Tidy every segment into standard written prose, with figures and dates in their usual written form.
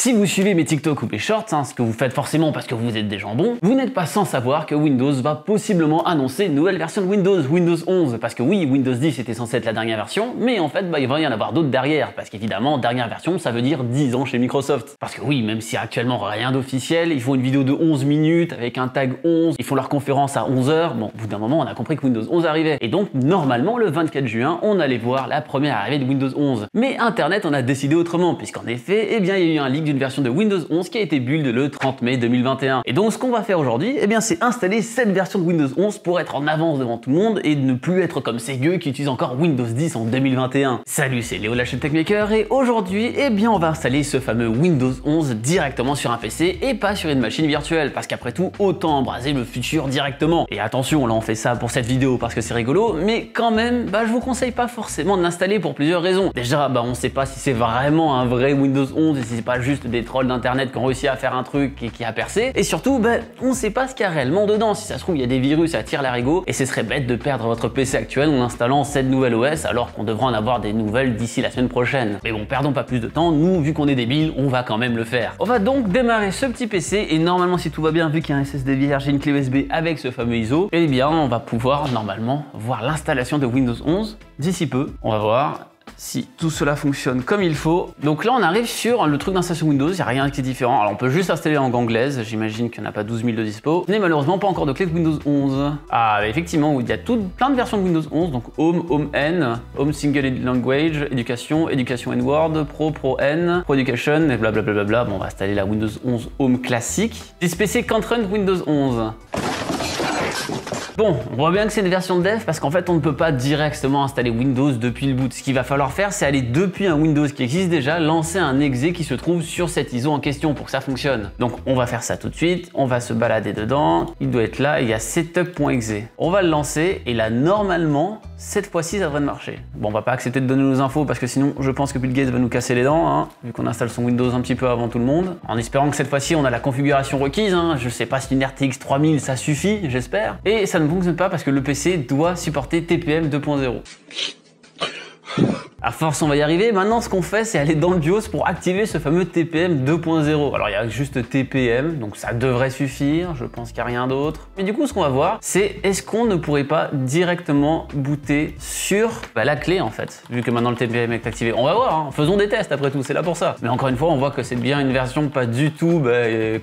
Si vous suivez mes TikTok ou mes Shorts, ce que vous faites forcément parce que vous êtes des jambons, vous n'êtes pas sans savoir que Windows va possiblement annoncer une nouvelle version de Windows, Windows 11. Parce que oui, Windows 10 était censé être la dernière version, mais en fait, il va y en avoir d'autres derrière. Parce qu'évidemment, dernière version, ça veut dire 10 ans chez Microsoft. Parce que oui, même s'il n'y a actuellement rien d'officiel, ils font une vidéo de 11 minutes avec un tag 11, ils font leur conférence à 11h. Bon, au bout d'un moment, on a compris que Windows 11 arrivait. Et donc, normalement, le 24 juin, on allait voir la première arrivée de Windows 11. Mais Internet en a décidé autrement, puisqu'en effet, eh bien, il y a eu un leak d'une version de Windows 11 qui a été build le 30 mai 2021. Et donc ce qu'on va faire aujourd'hui, eh bien c'est installer cette version de Windows 11 pour être en avance devant tout le monde et ne plus être comme ces gueux qui utilisent encore Windows 10 en 2021. Salut, c'est Léo la chaîne Techmaker et aujourd'hui, eh bien on va installer ce fameux Windows 11 directement sur un PC et pas sur une machine virtuelle parce qu'après tout, autant embraser le futur directement. Et attention, là on fait ça pour cette vidéo parce que c'est rigolo, mais quand même, je vous conseille pas forcément de l'installer pour plusieurs raisons. Déjà, on sait pas si c'est vraiment un vrai Windows 11 et si c'est pas juste des trolls d'internet qui ont réussi à faire un truc et qui a percé. Et surtout, on sait pas ce qu'il y a réellement dedans. Si ça se trouve, il y a des virus à tire l'arigot et ce serait bête de perdre votre PC actuel en installant cette nouvelle OS alors qu'on devrait en avoir des nouvelles d'ici la semaine prochaine. Mais bon, perdons pas plus de temps. Nous, vu qu'on est débiles, on va quand même le faire. On va donc démarrer ce petit PC et normalement, si tout va bien, vu qu'il y a un SSD vierge et une clé USB avec ce fameux ISO, eh bien, on va pouvoir normalement voir l'installation de Windows 11 d'ici peu. On va voir si tout cela fonctionne comme il faut. Donc là on arrive sur le truc d'installation Windows, il n'y a rien qui est différent. Alors on peut juste installer en langue anglaise, j'imagine qu'il n'y en a pas 12 000 de dispo. Il n'y a malheureusement pas encore de clé de Windows 11. Ah effectivement, il y a plein de versions de Windows 11, donc Home, Home N, Home Single Language, Éducation, Éducation N Word, Pro, Pro N, Pro Education et blablabla. Bon, on va installer la Windows 11 Home classique. This PC can't run Windows 11. Bon, on voit bien que c'est une version de dev parce qu'en fait on ne peut pas directement installer Windows depuis le boot. Ce qu'il va falloir faire, c'est aller depuis un Windows qui existe déjà, lancer un exe qui se trouve sur cet ISO en question pour que ça fonctionne. Donc on va faire ça tout de suite, on va se balader dedans, il doit être là, il y a setup.exe. On va le lancer et là normalement, cette fois-ci ça devrait marcher. Bon, on va pas accepter de donner nos infos parce que sinon je pense que Bill Gates va nous casser les dents, vu qu'on installe son Windows un petit peu avant tout le monde. En espérant que cette fois-ci on a la configuration requise, je sais pas si une RTX 3000 ça suffit, j'espère. Et ça ne fonctionne pas parce que le PC doit supporter TPM 2.0. À force, on va y arriver. Maintenant, ce qu'on fait, c'est aller dans le BIOS pour activer ce fameux TPM 2.0. Alors, il y a juste TPM, donc ça devrait suffire. Je pense qu'il n'y a rien d'autre. Mais du coup, ce qu'on va voir, c'est est-ce qu'on ne pourrait pas directement booter sur la clé, en fait, vu que maintenant le TPM est activé. On va voir, faisons des tests après tout, c'est là pour ça. Mais encore une fois, on voit que c'est bien une version pas du tout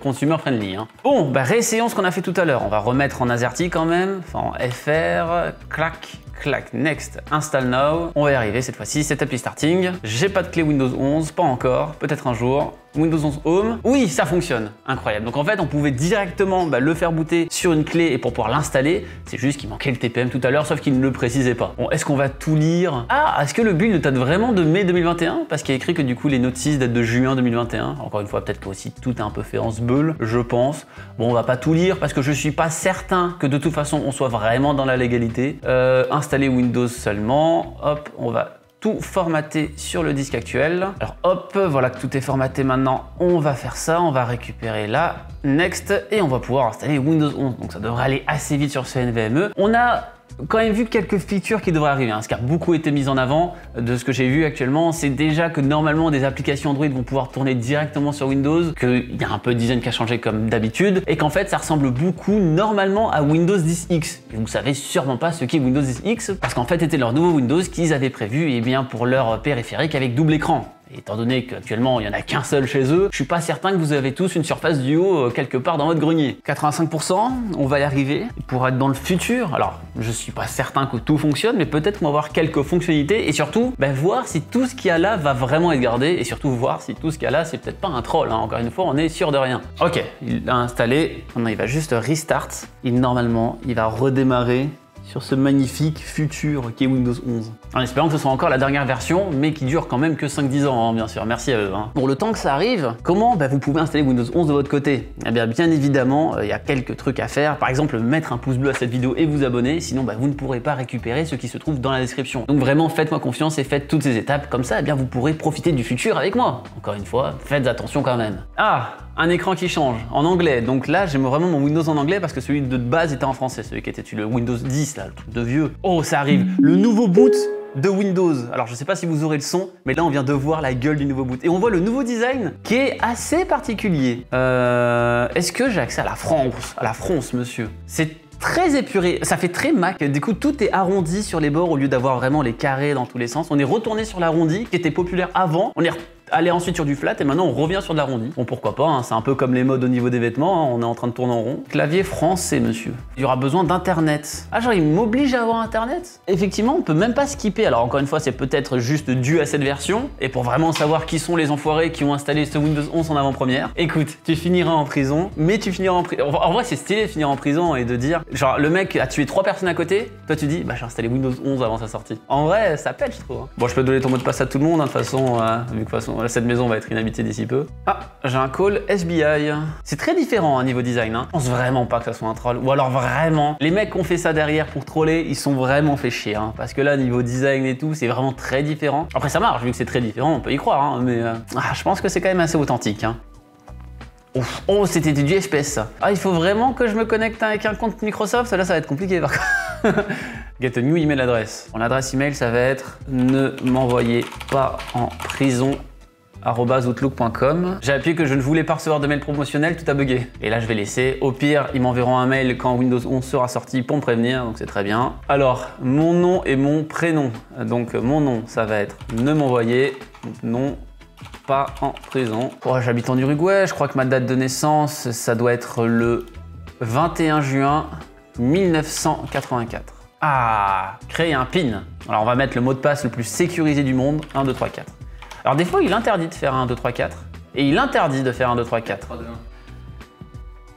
consumer friendly. Bon, réessayons ce qu'on a fait tout à l'heure. On va remettre en AZERTY quand même, enfin en FR, clac. Clac, next, install now. On va y arriver cette fois-ci, setup is starting. J'ai pas de clé Windows 11, pas encore, peut-être un jour. Windows 11 Home, oui, ça fonctionne, incroyable. Donc en fait, on pouvait directement le faire booter sur une clé et pour pouvoir l'installer, c'est juste qu'il manquait le TPM tout à l'heure, sauf qu'il ne le précisait pas. Bon, est-ce qu'on va tout lire? Ah, est-ce que le build date vraiment de mai 2021? Parce qu'il y a écrit que du coup, les notices datent de juin 2021. Encore une fois, peut-être que aussi tout est un peu fait en sbeul, je pense. Bon, on va pas tout lire parce que je suis pas certain que de toute façon, on soit vraiment dans la légalité. Installer Windows seulement, hop, on va tout formaté sur le disque actuel. Alors hop, voilà que tout est formaté maintenant. On va faire ça, on va récupérer là, next, et on va pouvoir installer Windows 11. Donc ça devrait aller assez vite sur ce NVMe. On a quand même vu quelques features qui devraient arriver. Ce qui a beaucoup été mis en avant de ce que j'ai vu actuellement, c'est déjà que normalement des applications Android vont pouvoir tourner directement sur Windows, qu'il y a un peu de design qui a changé comme d'habitude, et qu'en fait ça ressemble beaucoup normalement à Windows 10X. Et vous savez sûrement pas ce qu'est Windows 10X, parce qu'en fait c'était leur nouveau Windows qu'ils avaient prévu pour leur périphérique avec double écran. Et étant donné qu'actuellement il n'y en a qu'un seul chez eux, je suis pas certain que vous avez tous une Surface Duo quelque part dans votre grenier. 85%, on va y arriver. Pour être dans le futur, alors je suis pas certain que tout fonctionne, mais peut-être qu'on va avoir quelques fonctionnalités et surtout voir si tout ce qu'il y a là va vraiment être gardé et surtout voir si tout ce qu'il y a là c'est peut-être pas un troll. Encore une fois, on est sûr de rien. Ok, il a installé, maintenant il va juste restart. Normalement, il va redémarrer sur ce magnifique futur qui est Windows 11. En espérant que ce soit encore la dernière version, mais qui dure quand même que 5-10 ans, bien sûr. Merci à eux. Pour le temps que ça arrive, comment vous pouvez installer Windows 11 de votre côté? Eh bien évidemment, il y a quelques trucs à faire. Par exemple, mettre un pouce bleu à cette vidéo et vous abonner, sinon vous ne pourrez pas récupérer ce qui se trouve dans la description. Donc vraiment, faites-moi confiance et faites toutes ces étapes. Comme ça, vous pourrez profiter du futur avec moi. Encore une fois, faites attention quand même. Ah, un écran qui change en anglais. Donc là, j'ai vraiment mon Windows en anglais parce que celui de base était en français, celui qui était le Windows 10, là, le truc de vieux. Oh, ça arrive. Le nouveau boot de Windows. Alors je sais pas si vous aurez le son, mais là on vient de voir la gueule du nouveau boot. Et on voit le nouveau design qui est assez particulier. Est-ce que j'ai accès à la France? À la France, monsieur. C'est très épuré, ça fait très Mac. Du coup, tout est arrondi sur les bords au lieu d'avoir vraiment les carrés dans tous les sens. On est retourné sur l'arrondi qui était populaire avant. On est allé ensuite sur du flat et maintenant on revient sur de l'arrondi. Bon, pourquoi pas, hein, c'est un peu comme les modes au niveau des vêtements, hein, on est en train de tourner en rond. Clavier français, monsieur. Il y aura besoin d'internet. Ah, genre il m'oblige à avoir internet? Effectivement, on peut même pas skipper. Alors encore une fois, c'est peut-être juste dû à cette version. Et pour vraiment savoir qui sont les enfoirés qui ont installé ce Windows 11 en avant-première, écoute, tu finiras en prison, mais tu finiras en prison. En vrai, c'est stylé de finir en prison et de dire, genre le mec a tué 3 personnes à côté, toi tu dis, bah j'ai installé Windows 11 avant sa sortie. En vrai, ça pète, je trouve. Bon, je peux donner ton mot de passe à tout le monde, hein, de toute façon, vu que de toute façon, cette maison va être inhabitée d'ici peu. Ah, j'ai un call SBI. C'est très différent à niveau design, hein. Je pense vraiment pas que ça soit un troll. Ou alors vraiment, les mecs qui ont fait ça derrière pour troller, ils sont vraiment fait chier, hein. Parce que là, niveau design et tout, c'est vraiment très différent. Après, ça marche, vu que c'est très différent, on peut y croire, hein, mais je pense que c'est quand même assez authentique, hein. Ouf. Oh, c'était du FPS, ça. Ah, il faut vraiment que je me connecte avec un compte Microsoft? Là, ça va être compliqué, par contre. Get a new email address. Mon adresse email, ça va être ne m'envoyez pas en prison @outlook.com. J'ai appuyé que je ne voulais pas recevoir de mail promotionnel, tout a bugué. Et là, je vais laisser. Au pire, ils m'enverront un mail quand Windows 11 sera sorti pour me prévenir, donc c'est très bien. Alors, mon nom et mon prénom. Donc, mon nom, ça va être ne m'envoyer, non, pas en prison. Oh, j'habite en Uruguay, je crois que ma date de naissance, ça doit être le 21 juin 1984. Ah, créer un PIN. Alors, on va mettre le mot de passe le plus sécurisé du monde, 1, 2, 3, 4. Alors des fois, il interdit de faire 1, 2, 3, 4. Et il interdit de faire 1, 2, 3, 4. 3, 2, 1.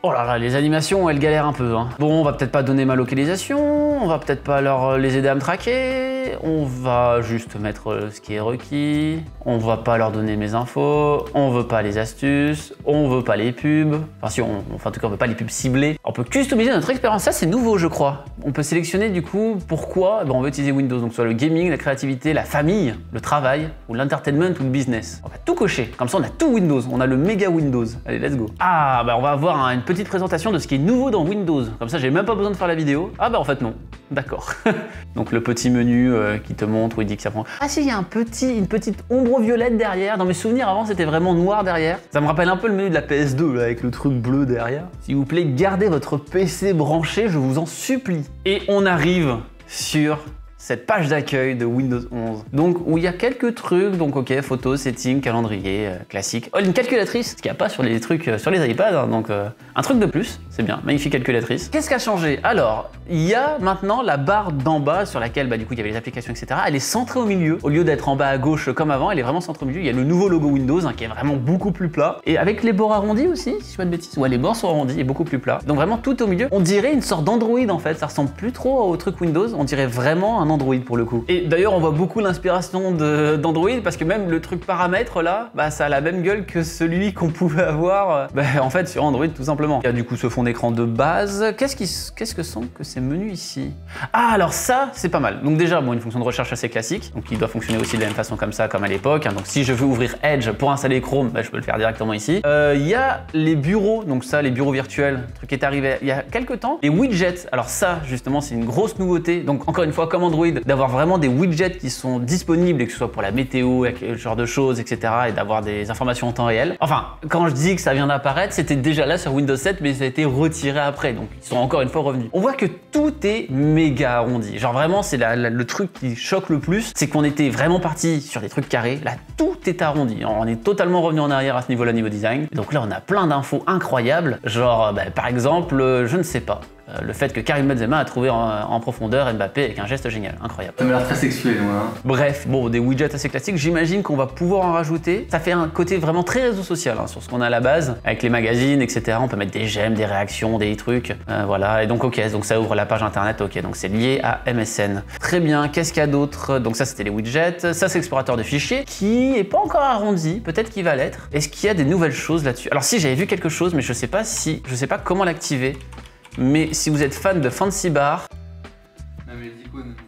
Oh là là, les animations, elles galèrent un peu, hein. Bon, on va peut-être pas donner ma localisation, on va peut-être pas les aider à me traquer, on va juste mettre ce qui est requis, on va pas leur donner mes infos, on veut pas les astuces, on veut pas les pubs, enfin si, enfin en tout cas on veut pas les pubs ciblées. On peut customiser notre expérience, ça c'est nouveau je crois. On peut sélectionner du coup pourquoi on veut utiliser Windows, donc soit le gaming, la créativité, la famille, le travail, ou l'entertainment ou le business. On va tout cocher, comme ça on a tout Windows, on a le méga Windows. Allez, let's go. Ah bah on va avoir une petite présentation de ce qui est nouveau dans Windows. Comme ça, j'ai même pas besoin de faire la vidéo. Ah bah en fait non. D'accord. Donc le petit menu qui te montre où il dit que ça prend. Ah si, il y a une petite ombre violette derrière. Dans mes souvenirs avant, c'était vraiment noir derrière. Ça me rappelle un peu le menu de la PS2 là, avec le truc bleu derrière. S'il vous plaît, gardez votre PC branché, je vous en supplie. Et on arrive sur cette page d'accueil de Windows 11. Donc, où il y a quelques trucs, donc ok, photos, settings, calendrier, classique. Oh, une calculatrice, ce qu'il n'y a pas sur les trucs, sur les iPads, hein, donc un truc de plus, c'est bien, magnifique calculatrice. Qu'est-ce qui a changé? Alors, il y a maintenant la barre d'en bas sur laquelle, bah, du coup, il y avait les applications, etc. Elle est centrée au milieu, au lieu d'être en bas à gauche comme avant, elle est vraiment centrée au milieu. Il y a le nouveau logo Windows, hein, qui est vraiment beaucoup plus plat. Et avec les bords arrondis aussi, si je fais pas de bêtises. Ouais, les bords sont arrondis et beaucoup plus plats. Donc vraiment tout au milieu. On dirait une sorte d'Android en fait, ça ressemble plus trop au truc Windows, on dirait vraiment un Android pour le coup. Et d'ailleurs, on voit beaucoup l'inspiration d'Android parce que même le truc paramètres là, bah ça a la même gueule que celui qu'on pouvait avoir en fait sur Android tout simplement. Il y a du coup ce fond d'écran de base. Qu'est-ce que sont que ces menus ici? Ah alors ça, c'est pas mal. Donc déjà, bon, une fonction de recherche assez classique, donc il doit fonctionner aussi de la même façon comme ça, comme à l'époque. Hein. Donc si je veux ouvrir Edge pour installer Chrome, bah, je peux le faire directement ici. Il y a les bureaux, donc ça, les bureaux virtuels, le truc est arrivé il y a quelques temps. Les widgets, alors ça justement, c'est une grosse nouveauté. Donc encore une fois, comme Android, d'avoir vraiment des widgets qui sont disponibles, et que ce soit pour la météo, ce genre de choses, etc. et d'avoir des informations en temps réel. Enfin, quand je dis que ça vient d'apparaître, c'était déjà là sur Windows 7, mais ça a été retiré après, donc ils sont encore une fois revenus. On voit que tout est méga arrondi. Genre vraiment, c'est le truc qui choque le plus, c'est qu'on était vraiment parti sur des trucs carrés. Là, tout est arrondi. On est totalement revenu en arrière à ce niveau-là, niveau design. Donc là, on a plein d'infos incroyables. Genre, bah, par exemple, je ne sais pas. Le fait que Karim Benzema a trouvé en profondeur Mbappé avec un geste génial, incroyable. Ça m'a l'air très sexuel, moi. Hein. Bref, bon, des widgets assez classiques, j'imagine qu'on va pouvoir en rajouter. Ça fait un côté vraiment très réseau social hein, sur ce qu'on a à la base, avec les magazines, etc. On peut mettre des j'aime, des réactions, des trucs, voilà. Et donc, ok, donc ça ouvre la page internet, ok, donc c'est lié à MSN. Très bien, qu'est-ce qu'il y a d'autre? Donc ça, c'était les widgets. Ça, c'est l'explorateur de fichiers, qui est pas encore arrondi, peut-être qu'il va l'être. Est-ce qu'il y a des nouvelles choses là-dessus? Alors si, j'avais vu quelque chose, mais je sais pas comment l'activer. Mais si vous êtes fan de Fancy Bar...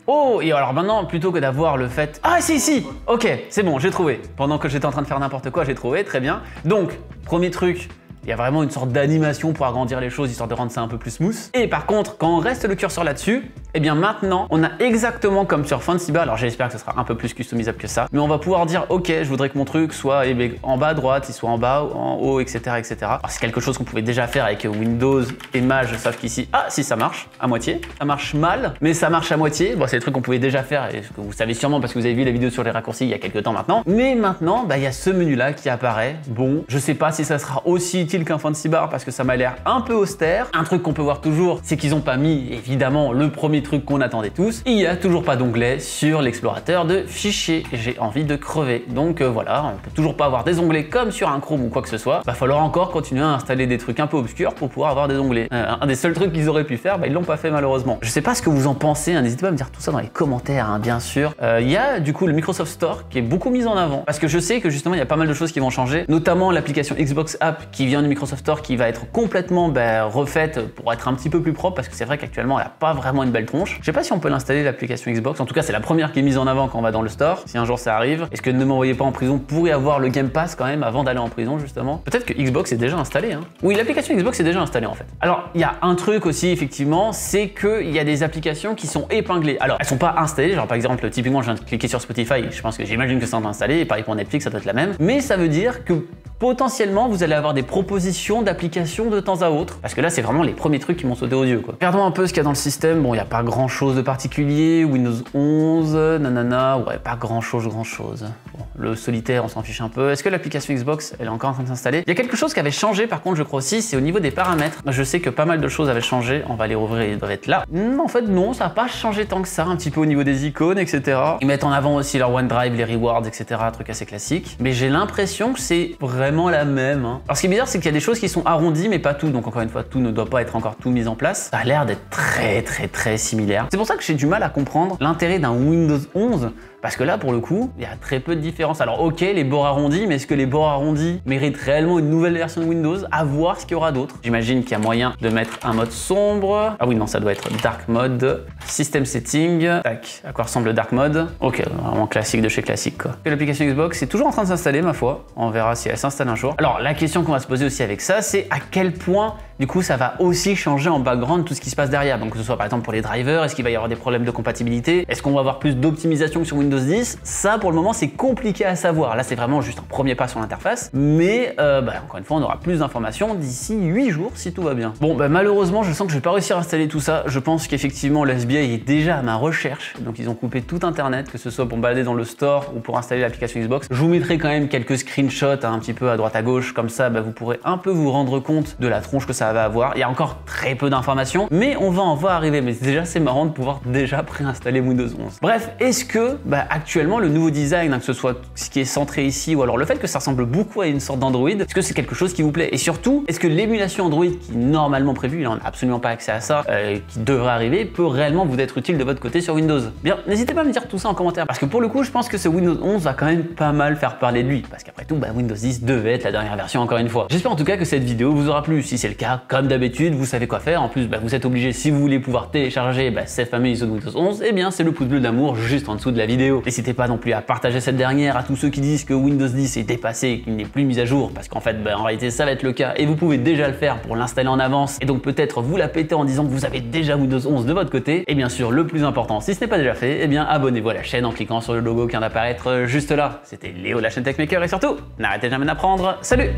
Oh, et alors maintenant, plutôt que d'avoir le fait... Ah, si, ok, c'est bon, j'ai trouvé. Pendant que j'étais en train de faire n'importe quoi, j'ai trouvé, très bien. Donc, premier truc, il y a vraiment une sorte d'animation pour agrandir les choses, histoire de rendre ça un peu plus smooth. Et par contre, quand on reste le curseur là-dessus, Et bien maintenant, on a exactement comme sur Fancybar, alors j'espère que ce sera un peu plus customisable que ça, mais on va pouvoir dire ok, je voudrais que mon truc soit en bas à droite, il soit en bas, en haut, etc. etc. Alors c'est quelque chose qu'on pouvait déjà faire avec Windows et Mage, sauf qu'ici, ah si ça marche, à moitié, ça marche mal, mais ça marche à moitié. Bon, c'est des trucs qu'on pouvait déjà faire et que vous savez sûrement parce que vous avez vu la vidéo sur les raccourcis il y a quelques temps maintenant. Mais maintenant, il y a ce menu là qui apparaît. Bon, je sais pas si ça sera aussi utile qu'un Fancybar parce que ça m'a l'air un peu austère. Un truc qu'on peut voir toujours, c'est qu'ils ont pas mis évidemment le premier truc qu'on attendait tous. Il y a toujours pas d'onglet sur l'explorateur de fichiers. J'ai envie de crever. Donc voilà, on peut toujours pas avoir des onglets comme sur un Chrome ou quoi que ce soit. Va falloir encore continuer à installer des trucs un peu obscurs pour pouvoir avoir des onglets. Un des seuls trucs qu'ils auraient pu faire, ils l'ont pas fait malheureusement. Je sais pas ce que vous en pensez, hein, n'hésitez pas à me dire tout ça dans les commentaires, hein, bien sûr. Il y a du coup le Microsoft Store qui est beaucoup mis en avant parce que je sais que justement il y a pas mal de choses qui vont changer, notamment l'application Xbox App qui vient du Microsoft Store qui va être complètement refaite pour être un petit peu plus propre parce que c'est vrai qu'actuellement elle a pas vraiment une belle tronche. Je sais pas si on peut l'installer l'application Xbox, en tout cas c'est la première qui est mise en avant quand on va dans le store. Si un jour ça arrive, est-ce que Ne m'envoyez pas en prison pourrait avoir le Game Pass quand même avant d'aller en prison justement? Peut-être que Xbox est déjà installé, hein. Oui, l'application Xbox est déjà installée en fait. Alors il y a un truc aussi effectivement, c'est qu'il y a des applications qui sont épinglées. Alors elles sont pas installées, genre par exemple typiquement je viens de cliquer sur Spotify, je pense que j'imagine que c'est installé, et pareil pour Netflix ça doit être la même. Mais ça veut dire que potentiellement vous allez avoir des propositions d'applications de temps à autre. Parce que là c'est vraiment les premiers trucs qui m'ont sauté aux yeux quoi. Regardons un peu ce qu'il y a dans le système. Bon, il n'y a pas grand chose de particulier. Windows 11, nanana, ouais, pas grand chose. Bon, le solitaire on s'en fiche un peu. Est-ce que l'application Xbox elle est encore en train de s'installer? Il y a quelque chose qui avait changé par contre je crois aussi, c'est au niveau des paramètres. Je sais que pas mal de choses avaient changé. On va les rouvrir, ils doivent être là. En fait non, ça n'a pas changé tant que ça, un petit peu au niveau des icônes, etc. Ils mettent en avant aussi leur OneDrive, les rewards, etc. Truc assez classique. Mais j'ai l'impression que c'est vraiment la même, hein. Alors ce qui est bizarre c'est qu'il y a des choses qui sont arrondies mais pas tout, donc encore une fois tout ne doit pas être encore tout mis en place. Ça a l'air d'être très similaire. C'est pour ça que j'ai du mal à comprendre l'intérêt d'un Windows 11. Parce que là, pour le coup, il y a très peu de différence. Alors ok, les bords arrondis, mais est-ce que les bords arrondis méritent réellement une nouvelle version de Windows? À voir ce qu'il y aura d'autre. J'imagine qu'il y a moyen de mettre un mode sombre. Ah oui, non, ça doit être Dark Mode. System Setting. Tac, à quoi ressemble le Dark Mode? Ok, vraiment classique de chez classique, quoi. L'application Xbox est toujours en train de s'installer, ma foi. On verra si elle s'installe un jour. Alors, la question qu'on va se poser aussi avec ça, c'est à quel point, du coup, ça va aussi changer en background tout ce qui se passe derrière. Donc, que ce soit par exemple pour les drivers, est-ce qu'il va y avoir des problèmes de compatibilité? Est-ce qu'on va avoir plus d'optimisation que sur Windows 10? Ça, pour le moment, c'est compliqué à savoir. Là, c'est vraiment juste un premier pas sur l'interface. Mais, encore une fois, on aura plus d'informations d'ici 8 jours, si tout va bien. Bon, malheureusement, je sens que je vais pas réussir à installer tout ça. Je pense qu'effectivement, le SBI est déjà à ma recherche. Donc, ils ont coupé tout Internet, que ce soit pour me balader dans le store ou pour installer l'application Xbox. Je vous mettrai quand même quelques screenshots, un petit peu à droite à gauche. Comme ça, vous pourrez un peu vous rendre compte de la tronche que ça va avoir. Il y a encore très peu d'informations, mais on va en voir arriver. Mais déjà, c'est marrant de pouvoir déjà préinstaller Windows 11. Bref, est-ce que, actuellement, le nouveau design, que ce soit ce qui est centré ici ou alors le fait que ça ressemble beaucoup à une sorte d'Android, est-ce que c'est quelque chose qui vous plaît? Et surtout, est-ce que l'émulation Android qui est normalement prévue, là on n'a absolument pas accès à ça, qui devrait arriver, peut réellement vous être utile de votre côté sur Windows? Bien, n'hésitez pas à me dire tout ça en commentaire parce que pour le coup, je pense que ce Windows 11 va quand même pas mal faire parler de lui parce qu'après tout, Windows 10 devait être la dernière version encore une fois. J'espère en tout cas que cette vidéo vous aura plu. Si c'est le cas, comme d'habitude, vous savez quoi faire. En plus, vous êtes obligé, si vous voulez pouvoir télécharger cette fameuse ISO de Windows 11, eh bien c'est le pouce bleu d'amour juste en dessous de la vidéo. N'hésitez pas non plus à partager cette dernière à tous ceux qui disent que Windows 10 est dépassé et qu'il n'est plus mis à jour parce qu'en fait en réalité ça va être le cas et vous pouvez déjà le faire pour l'installer en avance et donc peut-être vous la péter en disant que vous avez déjà Windows 11 de votre côté. Et bien sûr le plus important, si ce n'est pas déjà fait, eh bien abonnez-vous à la chaîne en cliquant sur le logo qui vient d'apparaître juste là. C'était Léo de la chaîne TechMaker et surtout n'arrêtez jamais d'apprendre. Salut!